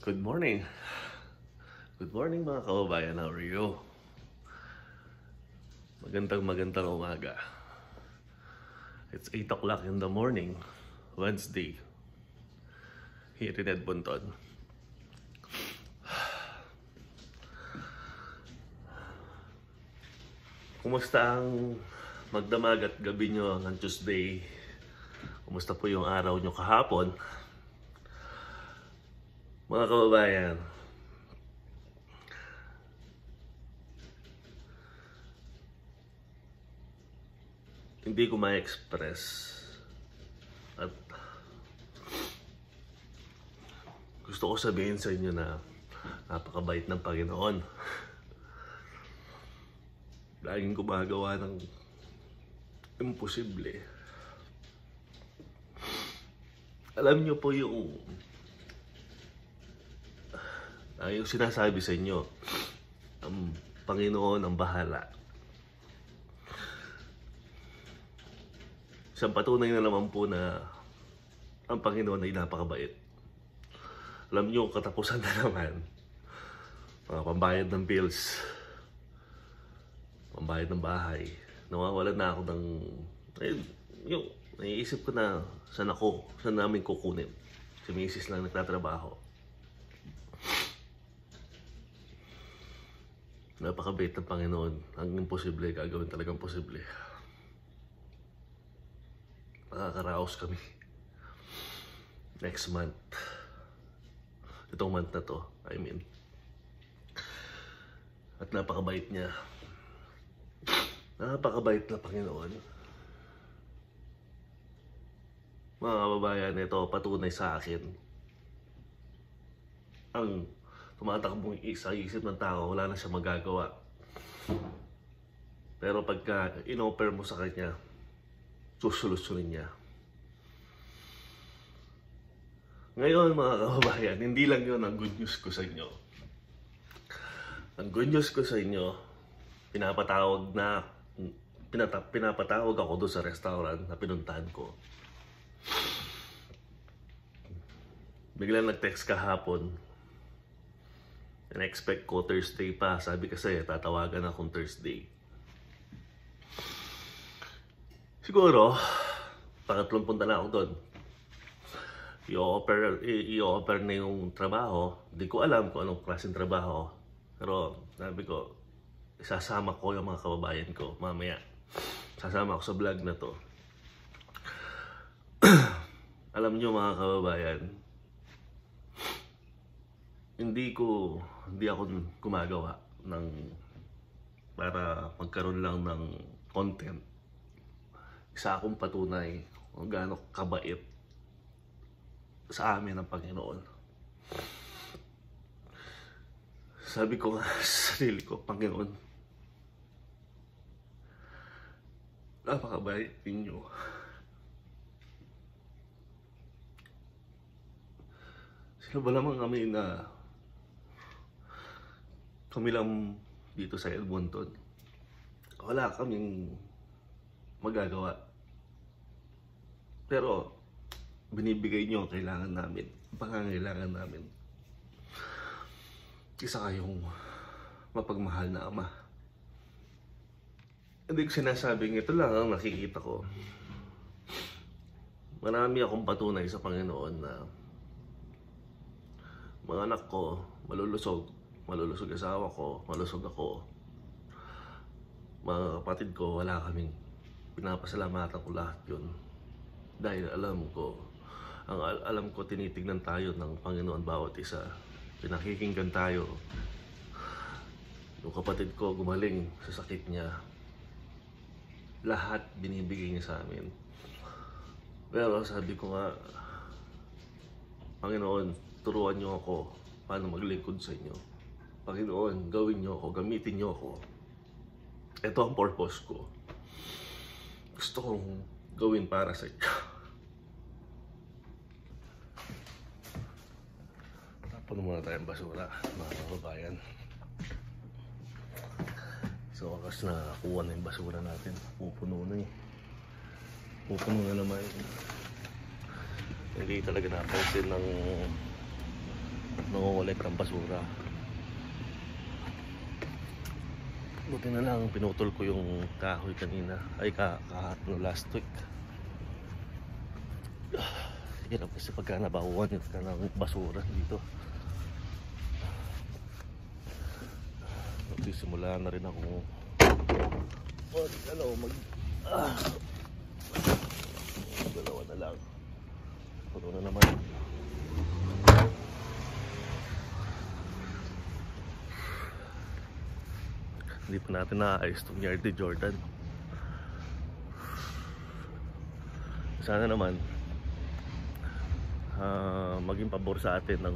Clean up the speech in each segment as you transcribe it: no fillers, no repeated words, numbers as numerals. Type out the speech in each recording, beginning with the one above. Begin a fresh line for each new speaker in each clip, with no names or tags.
Good morning. Good morning mga kababayan. How are you? Magandang umaga. It's 8 o'clock in the morning, Wednesday, here in Edmonton. Kumusta ang magdamag at gabi nyo ng Tuesday? Kumusta po yung araw nyo kahapon? Mga kababayan, hindi ko ma-express at gusto ko sabihin sa inyo na napakabait ng Panginoon. Laging gumagawa ng imposible. Alam nyo po yung sinasabi sa inyo, ang Panginoon ang bahala. Isang patunay na naman po na ang Panginoon ay napakabait. Alam nyo, katapusan na naman, mga pambayad ng bills, pambayad ng bahay, nawawalan na ako ng, yung naiisip ko na saan namin kukunin. Si Mrs. lang nagtatrabaho. Napakabait ng Panginoon. Ang imposible, gagawin talagang posible. Makakaraos kami next month. Itong month na to, I mean. At napakabait niya. Napakabait na Panginoon. Mga kababayan, ito patunay sa akin. Ang tumatakbong sa isip ng tao, wala na siya magagawa. Pero pagka in-offer mo sa kanya, susolusyonin niya. Ngayon mga kababayan, hindi lang yun ang good news ko sa inyo. Ang good news ko sa inyo, pinapatawag ako doon sa restaurant na pinuntahan ko. Biglang nag-text kahapon. In-expect ko Thursday pa. Sabi kasi tatawagan akong Thursday. Siguro, pangatlong punta na ako doon. I-offer na yung trabaho. Hindi ko alam kung anong klaseng trabaho. Pero sabi ko, isasama ko yung mga kababayan ko mamaya. Sasama ako sa vlog na to. Alam nyo mga kababayan, hindi ako gumagawa ng para magkaroon lang ng content. Isa akong patunay kung gaano kabait sa amin ang Panginoon. Sabi ko nga sa sarili ko, Panginoon, napakabait ninyo. Sino ba naman kami lang dito sa Edmonton? Wala kaming magagawa. Pero binibigay nyo ang kailangan namin, pangangailangan namin. Isa kayong mapagmahal na Ama. Hindi ko sinasabing ito lang ang nakikita ko. Marami akong patunay sa Panginoon na mga anak ko malulusog asawa ko, malusog ako. Mga kapatid ko, wala kaming pinapasalamatan ko lahat yun. Dahil alam ko tinitignan tayo ng Panginoon bawat isa. Pinakikinggan tayo. Yung kapatid ko gumaling sa sakit niya. Lahat binibigay niya sa amin. Pero sabi ko nga, Panginoon, turuan niyo ako paano maglingkod sa inyo. Panginoon, gawin niyo ako, gamitin niyo ako. Ito ang purpose ko. Gusto kong gawin para sa inyo. Tapon muna tayong basura, mga kababayan. So, wakas na kuha na yung basura natin. Pupuno na eh. Pupuno na naman. Hindi talaga napansin ng nangungulit ng basura. Buti na lang pinutol ko yung kahoy kanina, ay last week. Hirap kasi pagka nabahuan ka ng basura dito. Magsisimula na rin ako dalawa na lang. Puro na naman. Hindi pa natin naayos itong yard ni Jordan. Sana naman maging pabor sa atin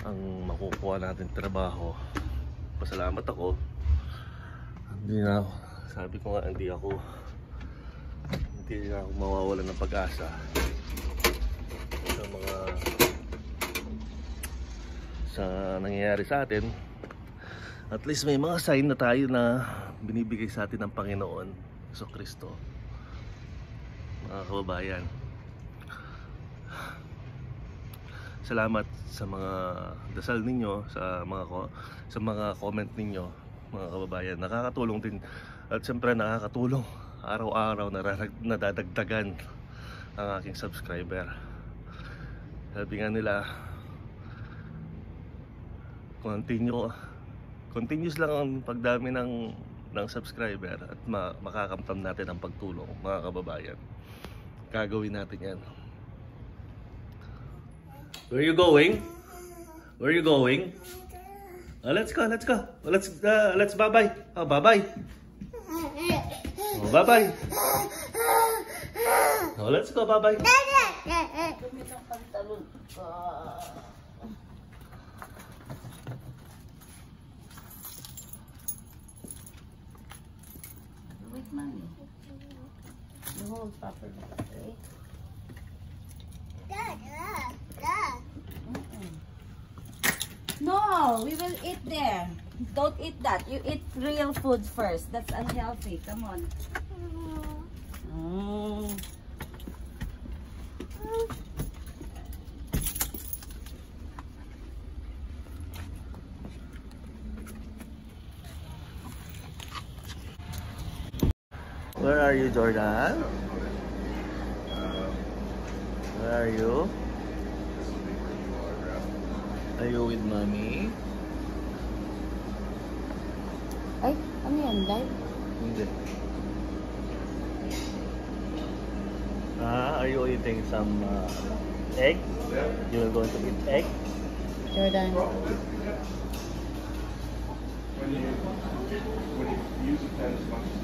ang makukuha natin trabaho. Pasalamat ako. Hindi na ako, sabi ko nga, hindi na ako mawawalan ng pag-asa sa nangyayari sa atin. At least may mga sign na tayo na binibigay sa atin ng Panginoon Jesucristo. Mga kababayan, salamat sa mga dasal ninyo, sa mga comment ninyo, mga kababayan. Nakakatulong din, at siyempre nakakatulong araw-araw na nadadagdagan ang aking subscriber. Sabi nga nila, continuous lang ang pagdami ng subscriber at makakamtam natin ang pagtulong, mga kababayan. Gagawin natin yan. Where are you going? Where are you going? Let's go. Let's bye-bye. Oh, bye-bye. Oh, bye-bye. Oh, let's go, bye-bye.
Wait, mommy. You hold properly, okay? No, we will eat there. Don't eat that. You eat real food first. That's unhealthy. Come on.
Where are you, Jordan? Where are you? Are you with mommy?
Ay, ano yan? Live?
Hindi. Are you eating some egg? You are going to eat egg?
Jordan.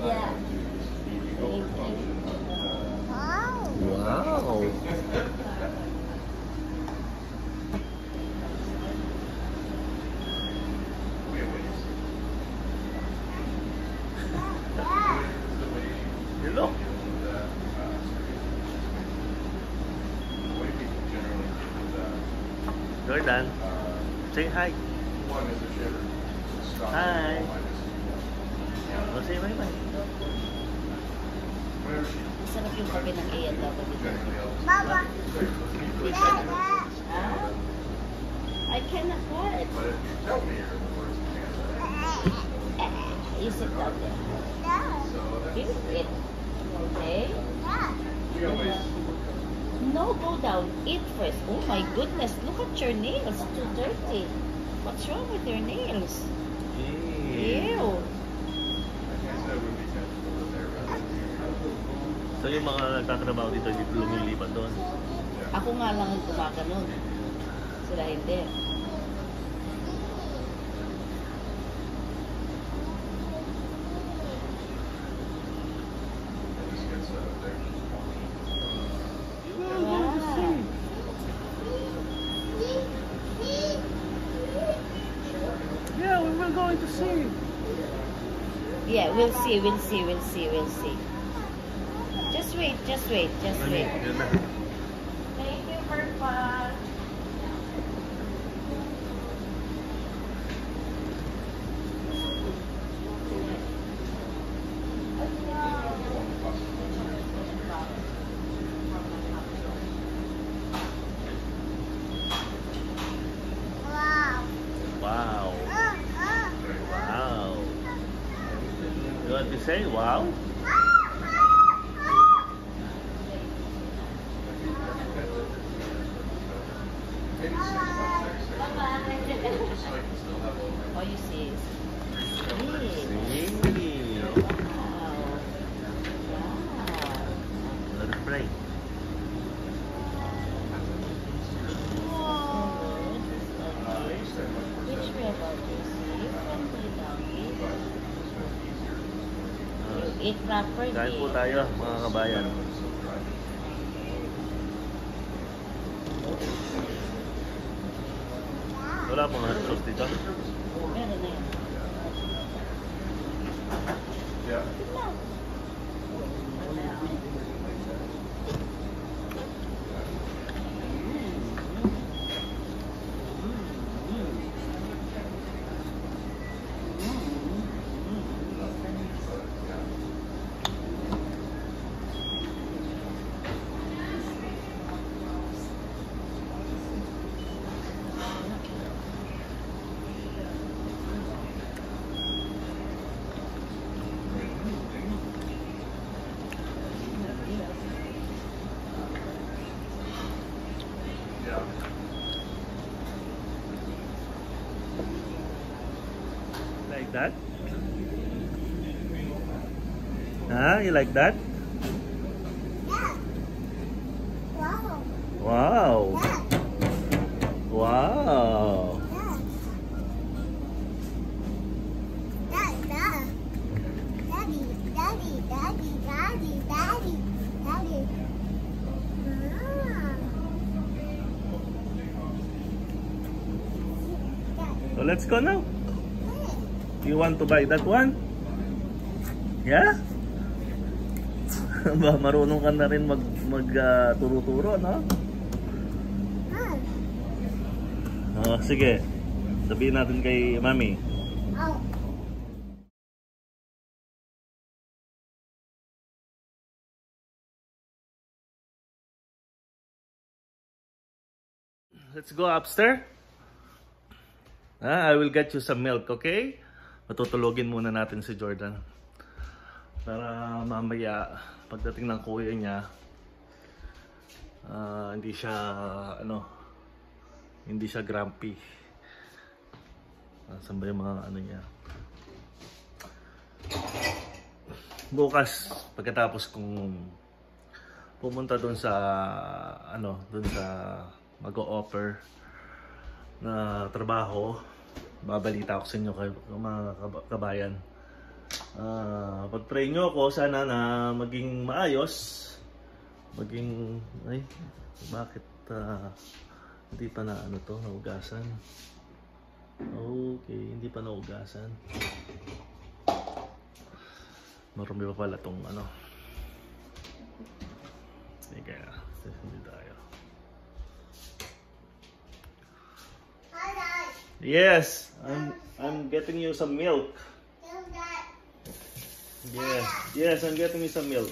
Yeah.
Wow. Hello. Jordan, say hi. Hi. Oh, say bye-bye.
Sarap yung kape ng Ian dapat dito.
Mama.
I can afford. You sit down there. Eat it. Okay? No, go down. Eat first. Oh my goodness. Look at your nails. Too dirty. What's wrong with your nails? Ew.
So yung mga nagtatrabaho dito lumilipat doon?
Ako nga lang ang gumaganon. Sila hindi.
Yeah, we were going to see.
Yeah, we'll see. Just wait.
Yun na.
Thank you, Purple.
say? Wow.
Oh, you see.
See. Let it play.
Which way about you see? Friendly doggy. You eat properly.
Kain po tayo, mga kabayan. Wala pong hot sauce dito.
Meron na yan.
Like that? Huh? You like that? Wow. Wow. So let's go now. You want to buy that one? Yeah? Ba, marunong ka na rin turo-turo, no? Oh, sige. Sabihin natin kay Mami. Let's go upstairs. I will get you some milk, okay? Matutulogin muna natin si Jordan. Para mamaya, pagdating ng kuya niya, hindi siya grumpy. Saan ba yung mga niya? Bukas, pagkatapos kong pumunta doon sa mag-o-offer na trabaho, babalita ako sa inyo mga kabayan. Pag-pray nyo ako, sana na maging maayos. Bakit hindi pa na naugasan? Okay, hindi pa naugasan. Marami pa pala tong Sige, hindi tayo. Yes, I'm getting you some milk. Yes, I'm getting you some milk.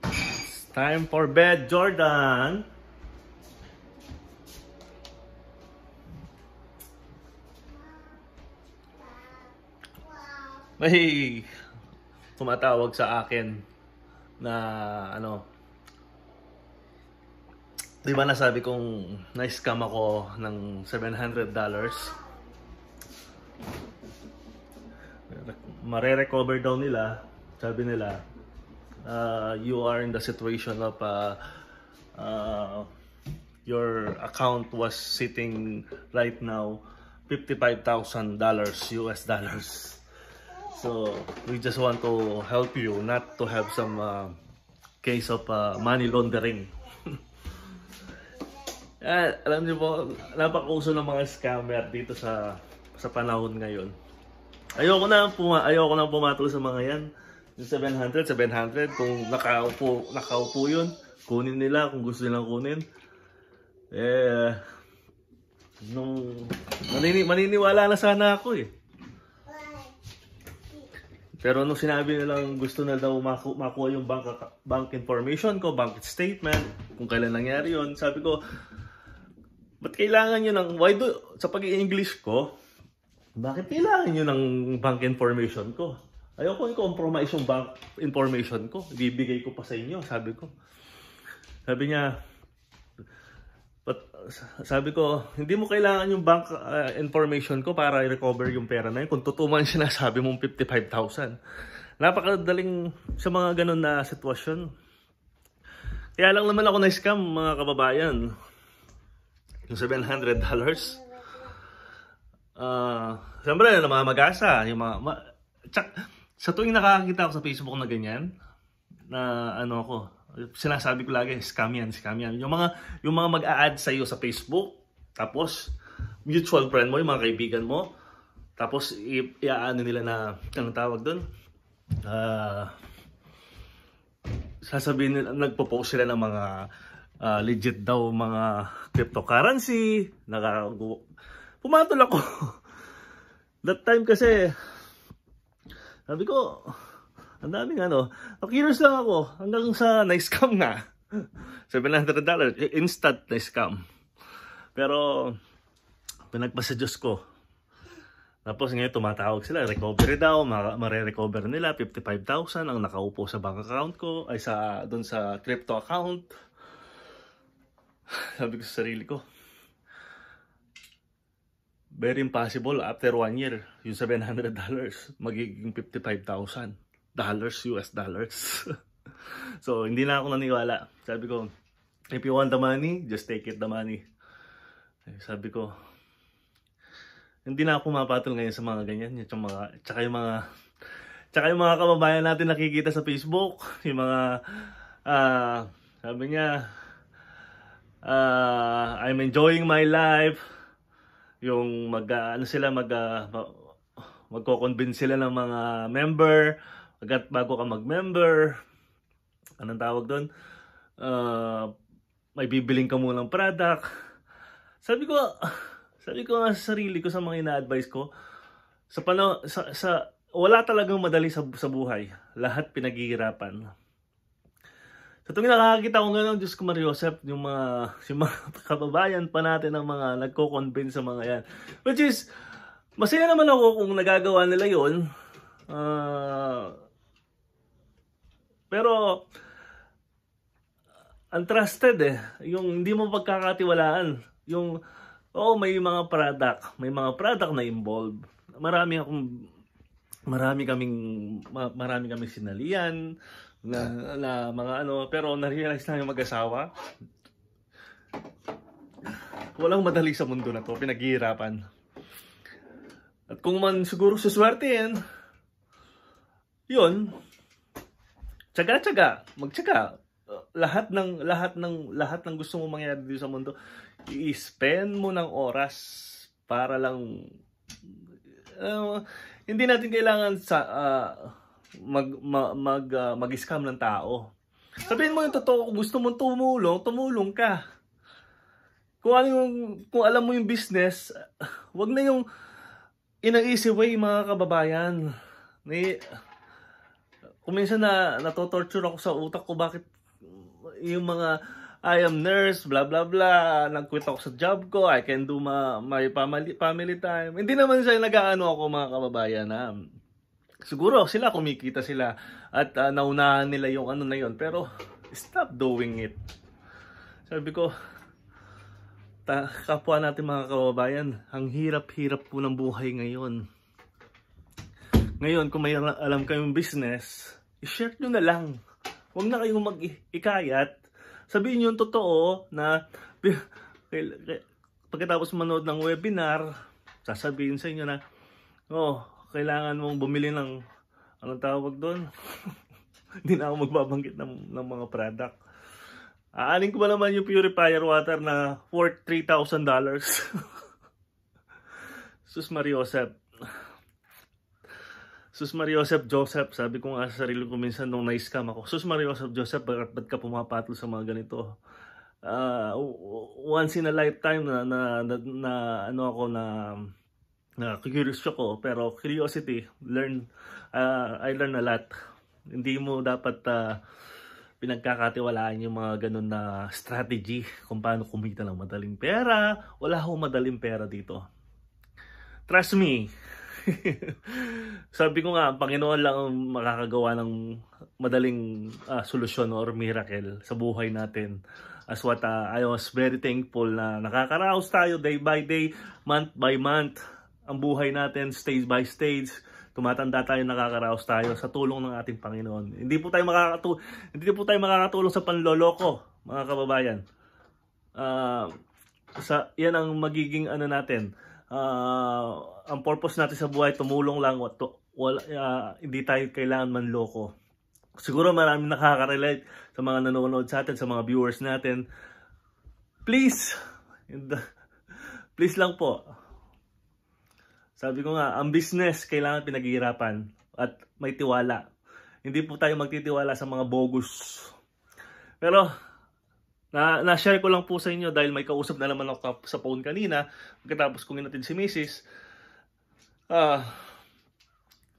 It's time for bed, Jordan. May tumatawag sa akin na di ba nasabi kong na-scam ako ng $700? Mare-recover daw nila, sabi nila, you are in the situation of your account was sitting right now $55,000 US dollars. So we just want to help you not to have some case of money laundering. Alam niyo po, napakauso ng mga scammer dito sa panahon ngayon. Ayoko na pumatol sa mga yan. Yung 700 kung nakaupo yun, kunin nila kung gusto nilang kunin. Maniniwala na sana ako eh. Pero nung sinabi nilang gusto na daw makuha yung bank information ko, bank statement, kung kailan nangyari yun, sabi ko, ba't kailangan nyo ng, sa pag-i-English ko, bakit kailangan nyo ng bank information ko? Ayoko i-compromise yung bank information ko. Ibibigay ko pa sa inyo, sabi ko. Sabi ko, hindi mo kailangan yung bank information ko para i-recover yung pera na yun. Kung totoo man sinasabi mong 55,000. Napakadaling sa mga ganun na sitwasyon. Kaya lang naman ako na-scam, mga kababayan. Yung $700. Siyempre, namamagasa. Yung sa tuwing nakakita ako sa Facebook na ganyan, na ano ako, sinasabi ko lagi, scam yan. Yung mga mag-a-add sa iyo sa Facebook, tapos mutual friend mo, yung mga kaibigan mo, tapos i-aano nila na, anong tawag doon? Sasabihin nila, nagpo-post sila ng mga legit daw mga cryptocurrency. Pumatol ako. That time kasi, sabi ko, ang daming curious lang ako hanggang sa na-scam na. $700, instant na-scam. Pero, pinagpasa Diyos ko. Tapos ngayon tumatawag sila, recovery daw, mare-recover nila, 55,000 ang nakaupo sa bank account ko, ay doon sa crypto account. Sabi ko sa sarili ko, very impossible after 1 year, yung $700 magiging 55,000 US dollars. So, hindi na ako naniwala. Sabi ko, if you want the money, just take it the money. Sabi ko, hindi na ako mapatol ngayon sa mga ganyan. Tsaka yung mga kababayan natin nakikita sa Facebook. Yung mga, sabi niya, I'm enjoying my life. Yung magko-convince sila ng mga member. Bago ka mag-member, anong tawag doon? May bibiling ka munang product. Sabi ko nga sa sarili ko, sa mga ina-advise ko, wala talagang madali sa buhay. Lahat pinaghihirapan. Sa tuwing nakakakita ko gano'n, Diyos ko Mariosep, yung mga kababayan pa natin ng mga nagko-convince sa mga yan. Which is, masaya naman ako kung nagagawa nila yun. Pero, untrusted yung hindi mo pagkakatiwalaan. Yung, may mga product na involved. Marami kaming sinalian na mga pero na-realize na yung mag-asawa. Walang madali sa mundo na to, pinaghihirapan. At kung man siguro suswertein, yun, tsaga-tsaga, magtsaga. Lahat ng gusto mo mangyari dito sa mundo, i-spend mo ng oras para lang hindi natin kailangan mag-scam ng tao. Sabihin mo yung totoo, kung gusto mong tumulong ka. Kung alam mo yung business, wag na yung in an easy way, mga kababayan. Kung minsan natotorture ako sa utak ko, bakit yung mga I am nurse, blah blah blah, nag-quit ako sa job ko, I can do my family time. Hindi naman siya nag-aano ako, mga kababayan. Siguro sila kumikita sila at naunahan nila yung na yun, pero stop doing it. Sabi ko, kapwa natin mga kababayan, ang hirap-hirap po ng buhay ngayon. Ngayon, kung may alam kayong business, i-share nyo na lang. Huwag na kayong mag-ikayat. Sabihin nyo yung totoo na pagkatapos manood ng webinar, sasabihin sa inyo na, kailangan mong bumili ng, anong tawag doon? Hindi na ako magbabanggit ng mga product. Aanin ko ba naman yung purifier water na worth $3,000? Sus Mariosep Joseph, sabi ko nga sa sarili ko minsan nung na-scam ako. Sus Mariosep Joseph, ba't ka pumapatol sa mga ganito? Once in a lifetime na curious ako, pero curiosity, I learn a lot. Hindi mo dapat
pinagkakatiwalaan yung mga ganun na strategy kung paano kumita ng madaling pera. Wala akong madaling pera dito. Trust me. Sabi ko nga, ang Panginoon lang ang makakagawa ng madaling solusyon or miracle sa buhay natin. As what I was very thankful na nakakaraos tayo day by day, month by month. Ang buhay natin, stage by stage. Tumatanda tayo, nakakaraos tayo sa tulong ng ating Panginoon. Hindi po tayo makakatulong sa panloloko, mga kababayan. Yan ang magiging ano natin. Ang purpose natin sa buhay, tumulong lang. Hindi tayo kailangan manloko. Siguro maraming nakaka-relate sa mga nanonood sa atin, sa mga viewers natin. Please lang po. Sabi ko nga, ang business kailangan pinaghihirapan at may tiwala. Hindi po tayo magtitiwala sa mga bogus. Pero, na-share ko lang po sa inyo dahil may kausap na naman ako sa phone kanina. Pagkatapos kong inatin si Mrs.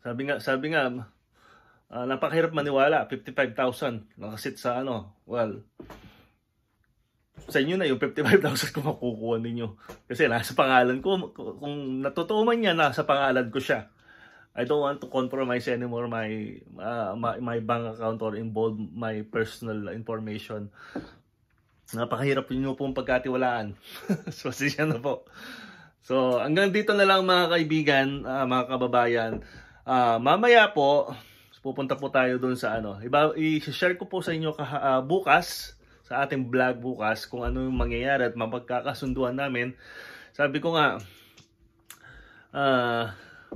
Sabi nga, napakahirap maniwala. 55,000 nakasit sa sa inyo na yung 55,000 kung makukuha ninyo. Kasi nasa pangalan ko. Kung natotoo man yan, nasa pangalan ko siya. I don't want to compromise anymore my bank account or involve my personal information. Napakahirap nyo pong pagkatiwalaan. So, siya na po. So, hanggang dito na lang mga kaibigan, mga kababayan. Mamaya po, pupunta po tayo dun sa i-share ko po sa inyo bukas, sa ating vlog bukas, kung ano yung mangyayari at mapagkakasunduan namin. Sabi ko nga,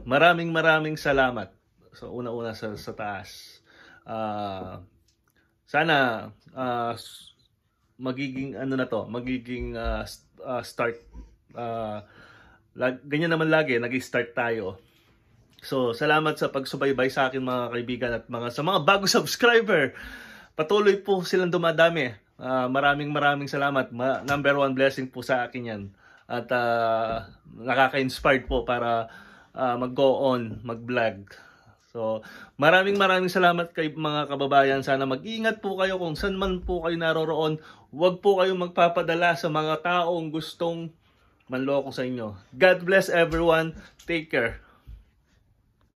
maraming salamat. So, una-una sa taas. Sana, magiging start. Ganyan naman lagi, nag-start tayo. So, salamat sa pagsubaybay sa akin mga kaibigan at sa mga bago subscriber. Patuloy po silang dumadami. Maraming salamat. Number 1 blessing po sa akin yan. At nakaka-inspired po para mag-go on, mag-vlog. So, maraming salamat kay mga kababayan. Sana mag-ingat po kayo kung saan man po kayo naroroon. Huwag po kayo magpapadala sa mga taong gustong manloko sa inyo. God bless everyone. Take care.